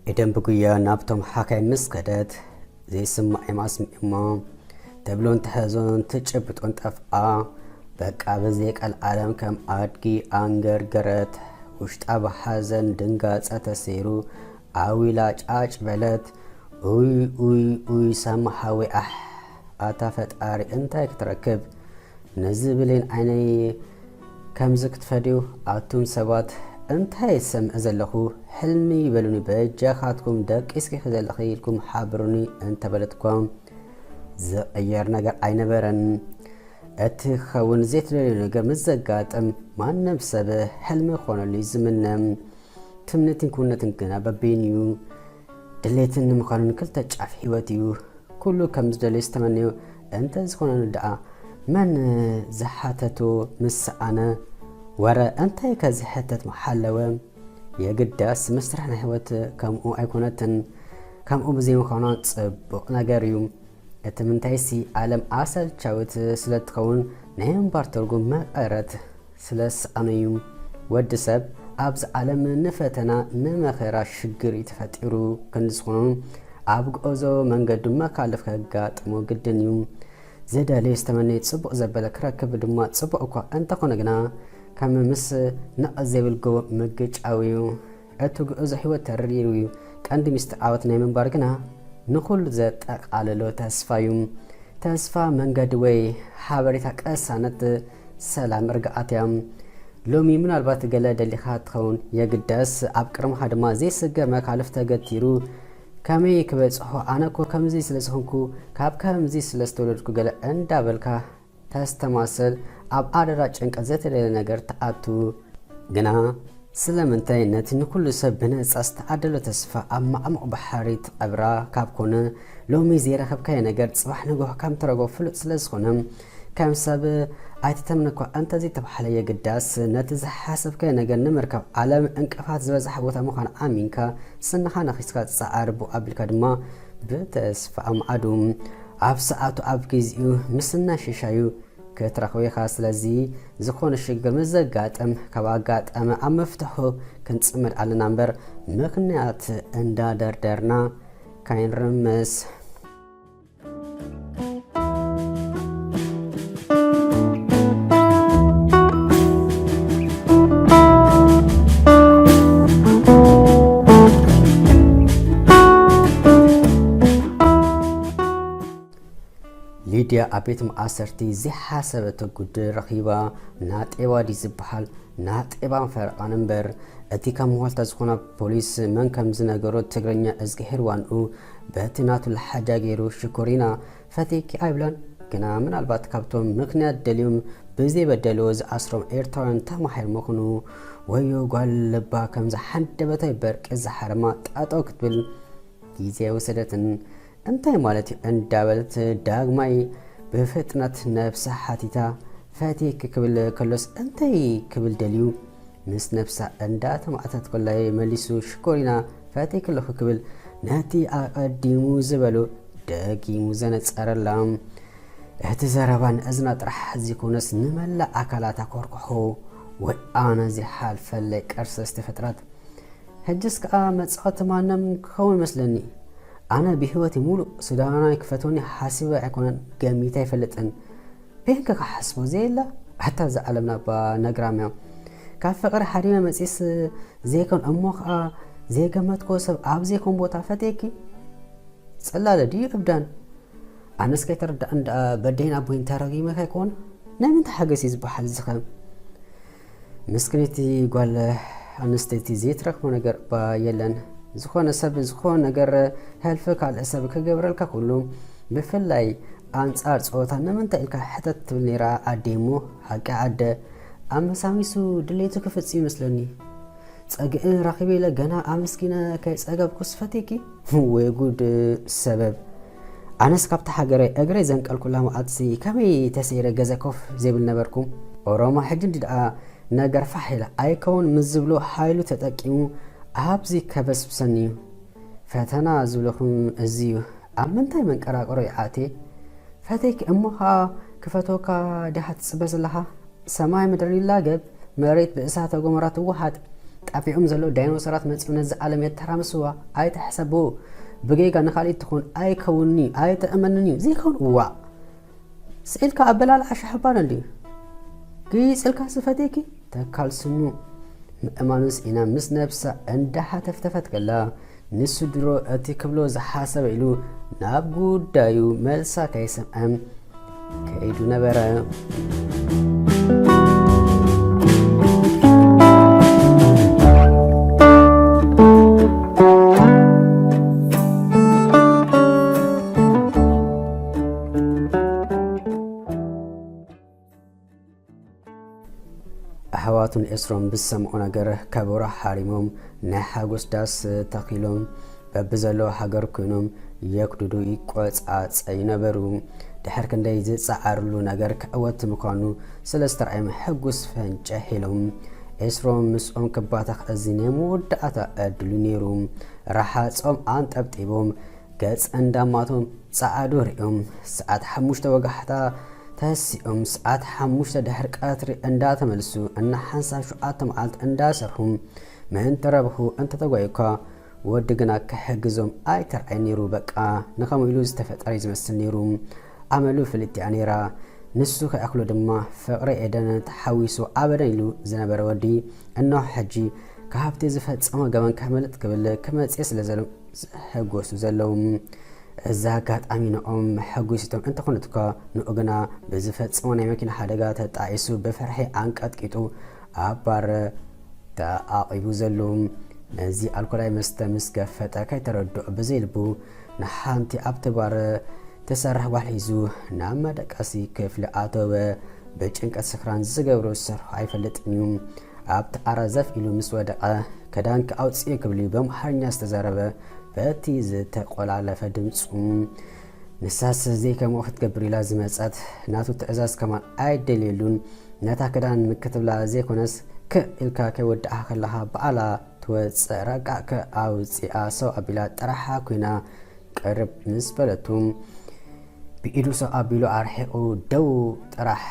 إدم بقيا نابتم حكاي مسكدت زي سمع يماسم إمام تبلون تحزون تجبت وانت أفقا بقى بزيك العالم كم آدقي أنجر قرت وشتاب حزن دنقات أتسيرو عاويلاج آج بلت أوي سامحاوي أتافت آري انتاك تركب نزبلين عيني كم زكت فديو آتون سبات انتهي سم أزلخو حلمي بلوني بجاخاتكم داك اسكي خزلخي لكم حابروني انت بلدكم زأيار نقر عين برن اتخون زيت للي نقر مزقات ما نفسه حلمي خونا اللي زمنا تمنتين كونتين كنا ببينيو دليتن مخانون كل تجع في حيواتيو كله كم زدليس تمنيو انت زخونا ندعا من زحاتتو مسعنا ورا انت كزحتت محلوه يقداس مسرحنا حيوات كم او ايكونتن كم او بزي مخانون تصبق نقريو اتمنتايسي عالم عسل تشاوت سلتخون نهم بارترقم ما قرت سلس انيوم ودسب أبز عالم نفتنا نمخيرا شجر يتفتيرو كنزخونون أبق أوزو من قدو ما كالف كاقات مو قدن يوم زيدا ليس تمني تصبق زبالك راكب دما تصبق أكوا أنت قنقنا كم مس نقزي بالقو مقج أويو أتوق أوزو حيوة تريرويو كاندي مستعاوتنا من بارقنا نقول زيت على لو تسفايوم تسفا من قدوي حابريتك أسانت سلام رقعاتيام لومي من البات جلاد اللي خاتخون يقدس أبكرم هذا ما زي سجى ما كالف تجتيرو كمي كبس هو أنا كو كم زي سلسهونكو كاب كم زي سلستولدكو جل أن دابلكا تستماثل أب عرض إنك زت اللي نجر تأتو جنا سلمنتين نتن كل سبنا استعدل تسفى أما بحريت أبرا كاب كونه لومي زيرة خب كي نجر صباح نجوه كم ترجو فلوس سلسخونم كم سب أيتتمنكوا أنت زي تبحلي قداس نتز حسب كي نجر نمركب عالم انكفات زوز حبوتا مخان آمينكا سنخانا خيسكات سعربو قبل كدما بتسفى أم عدوم عب ساعتو عب كيزيو مسنا شيشايو كترخوي خاص لزي زخون الشجر مزقات كواقات أم مفتحو كنت سمد على نمبر مقنعات اندا دردرنا كاين رمس ليديا أبيت مأسرتي زي حسبت قدر رخيبة نات إيوادي زبحال نات إيبان فرقان نمبر أتي كم والتا زخونا بوليس من كم زنقرو تقرنيا أزغهر وانو باتناتو الحاجة غيرو شكورينا فتيكي أيبلان كنا من البات كابتون مقنيات دليوم بزي بدلوز أسروم إيرتران تامحير مخنو ويو قال لبا كم زحان دبتاي برك الزحرمات أتوكت بال جيزي وسدتن انتي مالتي اندابلت داغماي بفتنة نفس حاتيتا فاتيك كبل كلوس انتي كبل دليو مس نفسا اندات معتت قلاي مليسو شكورينا فاتيك لخو كبل ناتي اقديمو زبلو داقي مزانت سارلام اهتزاربان ازنات رح زيكونس نملا اكالاتا كوركحو وانا زي حال فلك ارسا استفترات هجسك متصوت مانم كون مسلني أنا بهوتي مولو سودانا يكفتوني حاسبة يكونن جميتا يفلتن بينك كحسبو زي لا حتى زعلمنا بنقراميا كاف فقر حريمة مسيس زيكون أموخ زي قمت كوسب عاب زيكون بوتا فتيكي سألالة دي أبدان أنا سكيتر عند بدين أبوين تارغي ما كيكون نمنت حاجة سيزبو حال زخم مسكنتي قال أنستيتي زيت رقم نقر بايلن زخون سب زخون نجر هالفك على السب كجبرلك كلهم بفلاي أنصار صوتها نمنت إلك حتى تبنيرا عديمو حق عد أما ساميسو دليتو كفتسي مثلني تأجئ رقيبي لجنا أمسكينا كيس أجاب كسفتيكي ويجود السبب أنا سكبت حجري أجري زنك الكلها مقدسي كمي تسير جزاكوف زي بالنبركم وراما حجند نجر فحيلة أيكون مزبلو حايلو تتأكيمو أبزي كبس بسنيو فتنا زولكم الزيو أمنتي من قراقرو يعاتي فتيك أمها كفتوكا دحت سبس لها سماي مدري لاقب مريت بإساعة قمرات وحد ጣፊኦም ዘሎ ዳይኖሰራት መጽኡ ነዚ ዓለም የተራምስዋ ኣይተሕሰቡ ብጌጋ ንኻሊእ ትኹን ኣይከውኒ ኣይተኣመንኒ ዘይከውን ዋ ስኢልካ ኣበላል ኣሻሕባን እንዲ ግይጽልካ ስፈቴኪ ተካልስኑ ምእማኑስ ኢና ምስ ነብሳ እንዳሓተፍተፈት ከላ ንሱ ድሮ እቲ ክብሎ ዝሓሰበ ኢሉ ናብ ጉዳዩ መልሳ ከይሰምዐ ከይዱ ነበረ ኣሕዋቱን ኤስሮም ብሰምዑ ነገር ከበሮ ሓሪሞም ናይ ሓጎስ ዳስ ተኺሎም በብዘለዎ ሃገር ኮይኖም የክዱዱ ይቆጻጸዩ ነበሩ ድሕር ክንደይ ዝፀዓርሉ ነገር ክዕወት ምዃኑ ስለዝተረኣዮም ሕጉስ ፈንጨ ሒሎም ኤስሮም ምስኦም ክባታኽ እዚ ናይ መወዳእታ ዕድሉ ነይሩ ረሓፆም አንጠብጢቦም ገጽ እንዳማቶም ጸዓዱ ሪኦም ሰዓት 5 ወጋሕታ ተሲኦም ሰዓት 5 ድሕር ቀትሪ እንዳተመልሱ እና ሓንሳብ 7 መዓልት እንዳሰርሑ ምን ተረብሑ እንተተጓይኳ ወዲ ግና ክሕግዞም ኣይተርኣይ ነይሩ በቃ ንኸምኡ ኢሉ ዝተፈጠረ ዝመስል ነይሩ ኣመሉ ፍልጥያ ነይራ ንሱ ከኣክሎ ድማ ፍቕሪ ኤደን ተሓዊሱ ኣበደን ኢሉ ዝነበረ ወዲ እነሆ ሕጂ ካብቲ ዝፈጸመ ገበን ከመልጥ ክብል ክመጽእ ስለዘሎም ዝሕጎሱ ዘለዉ እዛ ኣጋጣሚ ንኦም ሕጉሲቶም እንተኾነትኳ ንኡ ግና ብዝፈጸሞ ናይ መኪና ሓደጋ ተጣኢሱ ብፍርሒ አንቀጥቂጡ ኣብ ባር ተኣቒቡ ዘሎ ነዚ ኣልኮላይ መስተ ምስ ገፈጠ ከይተረድኦ ብዘይልቡ ንሓንቲ ኣብቲ ባር ተሰርሕ ጓል ሒዙ ናብ መደቀሲ ክፍሊ ኣተወ ብጭንቀት ስክራን ዝገብሮ ዝሰርሑ ኣይፈልጥን እዩ ኣብቲ ዓራ ዘፍ ኢሉ ምስ ወደቐ ከዳንኪ ኣውፅእ ክብሊ በምሓርኛ ዝተዛረበ በቲ ዝተቆላለፈ ድምፁ ንሳስ ዘይከምኡ ክትገብር ኢላ ዝመፀት ናቱ ትእዛዝ ከማን ኣይደልየሉን ነታ ክዳን ምክትብላ ዘይኮነስ ክኢልካ ከይወድኣ ከለኻ በዓላ ትወፅእ ረቃዕከ ኣውፂኣ ሰው ኣቢላ ጥራሓ ኮይና ቅርብ ምስ በለቱ ብኢዱ ሰው ኣቢሉ ኣርሒቑ ደው ጥራሕ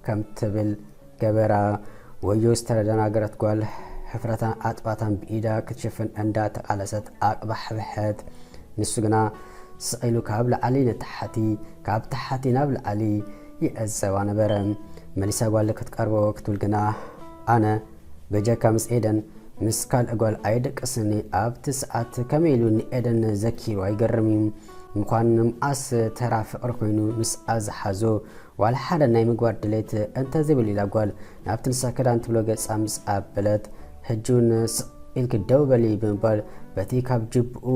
ከም ትብል ገበራ ወዮ ዝተደናገረት ጓል ሕፍረታን ኣጥባታን ብኢዳ ክትሽፍን እንዳተቃለሰት ኣቅባሕብሐት ንሱ ግና ስቂሉ ካብ ላዕሊ ንታሕቲ ካብ ታሕቲ ናብ ላዕሊ ይዕዘባ ነበረ መሊሳ ጓል ክትቀርቦ ክትብል ግና ኣነ በጀካ ምስ ኤደን ምስ ካልእ ጓል ኣይደቅስኒ ኣብቲ ሰዓት ከመይ ኢሉ ንኤደን ዘኪሩ ኣይገርም እዩ ምኳን ምኣስ ተራ ፍቅሪ ኮይኑ ምስኣ ዝሓዞ ዋላ ሓደ ናይ ምግባር ድሌት እንተዘይብሉ ኢላ ጓል ናብቲ ንሳ ክዳን ትብሎ ገጻ ምስ ኣበለት ሕጁን ስኢልክ ደው በሊ ብምባል በቲ ካብ ጅብኡ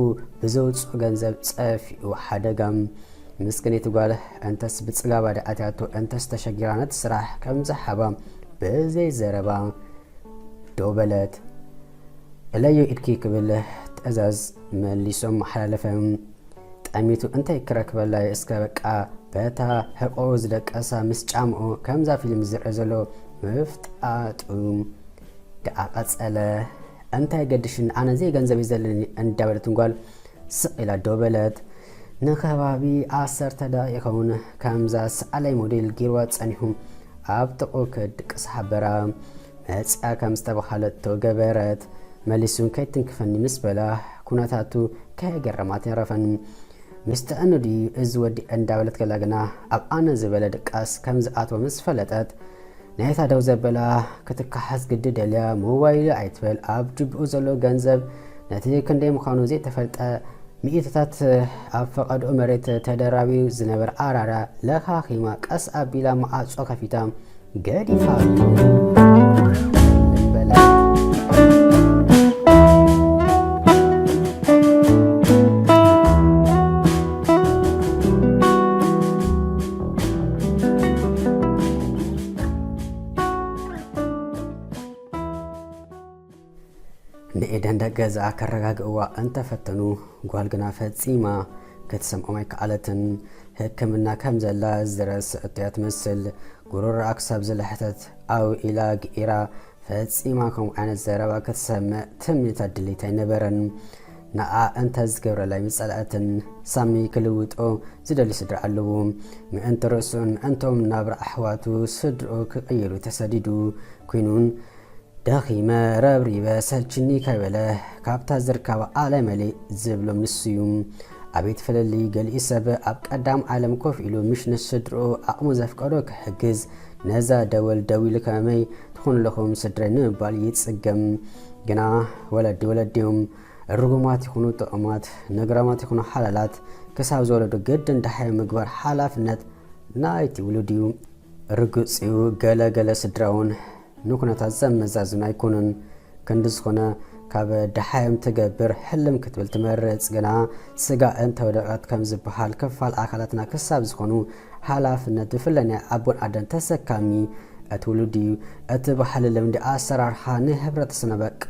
ብዘውፅኦ ገንዘብ ፀፊኡ ሓደጋ ምስክኔት ጓል እንተስ ብፅጋባ ዳኣትያቶ እንተስ ተሸጊራ ነቲ ስራሕ ከም ዝሓባ ብዘይ ዘረባ ደው በለት እለዮ ኢድኪ ክብል ትእዛዝ መሊሶም ሓላለፈ ጠሚቱ እንታይ ክረክበላ እስከ በቃ በታ ሕቆ ዝደቀሳ ምስ ጫምኦ ከምዛ ፊልም ዝርአ ዘሎ ምፍጣጡ ደኣቐፀለ እንታይ ገድሽን ኣነ ዘይ ገንዘብ ዘለኒ እንዳበለትን ጓል ስኢላ ደው በለት ንኸባቢ 10 ደቂቃውን ከምዛ ሰኣላይ ሞዴል ጌርዋ ፀኒሑ ኣብ ጥቑ ክድቅስ ሓበራ መፅኣ ከም ዝተባሃለቶ ገበረት መሊሱን ከይትንክፈኒ ምስ በላ ኩነታቱ ከየገረማት ይረፈን ምስተአንዲ እዚ ወዲ እንዳበለት ከላ ግና ኣብ ኣነ ዝበለ ድቃስ ከም ዝኣትወ ምስ ፈለጠት ናይታ ደው ዘበላ ክትካሓስ ግዲ ደልያ ሞባይል ኣይትበል ኣብ ጅብኡ ዘሎ ገንዘብ ነቲ ክንደይ ምዃኑ ዘይተፈልጠ ሚእትታት ኣብ ፈቐድኡ መሬት ተደራቢው ዝነበረ ኣራራ ለኻኺማ ቀስ ኣቢላ ማዓፆ ከፊታ ገዲፋቱ በላ ንኤደን ደገዛ ከረጋግእዋ እንተፈተኑ ጓል ግና ፈጺማ ክትሰምዖም ኣይከኣለትን ሕክምና ከም ዘላ ዝረስ እቶያ ትመስል ጉሮሮ ኣክሳብ ዝለሕተት ኣው ኢላ ግኢራ ፈጺማ ከምኡ ዓይነት ዘረባ ክትሰምዕ ትምኒታ ድሌት ኣይነበረን ንኣ እንተ ዝገብረላ ይምፀልአትን ሳሚ ክልውጦ ዝደሊ ስድሪ ኣለዎ ምእንቲ ርእሱን ምእንቶም ናብራ ኣሕዋቱ ስድሮ ክቕይሩ ተሰዲዱ ኮይኑን ደኺመ ረብሪበ ሰልችኒ ከይበለ ካብታ ዝርከባ ዓለም መሊእ ዝብሎም ንስዩ ኣቤት ፈለሊ ገሊኡ ሰብ ኣብ ቀዳም ዓለም ኮፍ ኢሉ ምሽ ንስድርኡ ኣቕሙ ዘፍቀዶ ክሕግዝ ነዛ ደወል ደው ኢሉ ከመይ ትኹንለኹም ስድረይ ንምባል ይጽገም ግና ወለዲዮም ርጉማት ይኹኑ ጥዑማት ነግራማት ይኹኑ ሓላላት ክሳብ ዝወለዱ ግድን ዳሓይ ምግባር ሓላፍነት ናይቲ ውሉድዩ ርግጽዩ ገለገለ ስድራውን ንኩነታት ዘመዛዝኑ ኣይኮኑን ክንዲ ዝኾነ ካብ ዳሓዮም ትገብር ሕልም ክትብል ትመርጽ ግና ስጋእን ተወደቃት ከም ዝበሃል ክፋል ኣካላትና ክሳብ ዝኾኑ ሓላፍነት ብፍላይ ናይ ኣቦን ኣደን ተሰካሚ እቲ ውሉድዩ እቲ ባህሊ ልምዲ ኣሰራርሓ ንሕብረተሰብና በቃ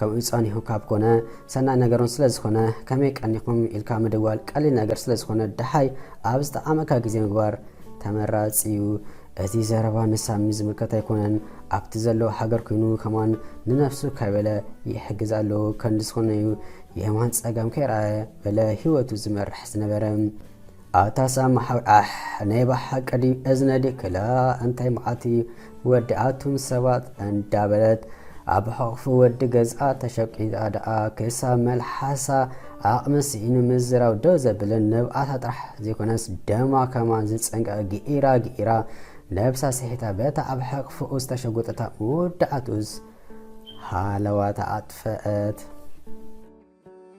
ከምኡ ጸኒሑ ካብ ኮነ ሰናይ ነገሮን ስለ ዝኾነ ከመይ ቀኒኹም ኢልካ ምድዋል ቀሊል ነገር ስለ ዝኾነ ዳሓይ ኣብ ዝተኣመካ ግዜ ምግባር ተመራጺ እዩ እዚ ዘረባ ንሳሚ ዝምልከት ኣይኮነን ኣብቲ ዘለዎ ሃገር ኮይኑ ከማን ንነፍሱ ከይበለ ይሕግዝ ኣሎ ከንዲ ዝኾነ እዩ የማን ጸጋም ከይረኣየ በለ ህይወቱ ዝመርሕ ዝነበረ ኣታ ሳማሓዊ ናይ ባሓቀዲ እዝነዲ ክላ እንታይ መዓቲ ወዲ ኣቱም ሰባት እንዳበለት ኣብ ሕቕፉ ወዲ ገዝኣ ተሸቂጣ ደኣ ክሳብ መልሓሳ ኣቕመሲኢኑ ምዝራው ደው ዘብልን ነብኣታ ጥራሕ ዘይኮነስ ደማ ከማን ዝጸንቀ ጊኢራ ነብሳ ስሒታ በታ ኣብ ሕቕፉኡ ዝተሸጎጠታ መወዳእቱስ ሃለዋታ ኣጥፈአት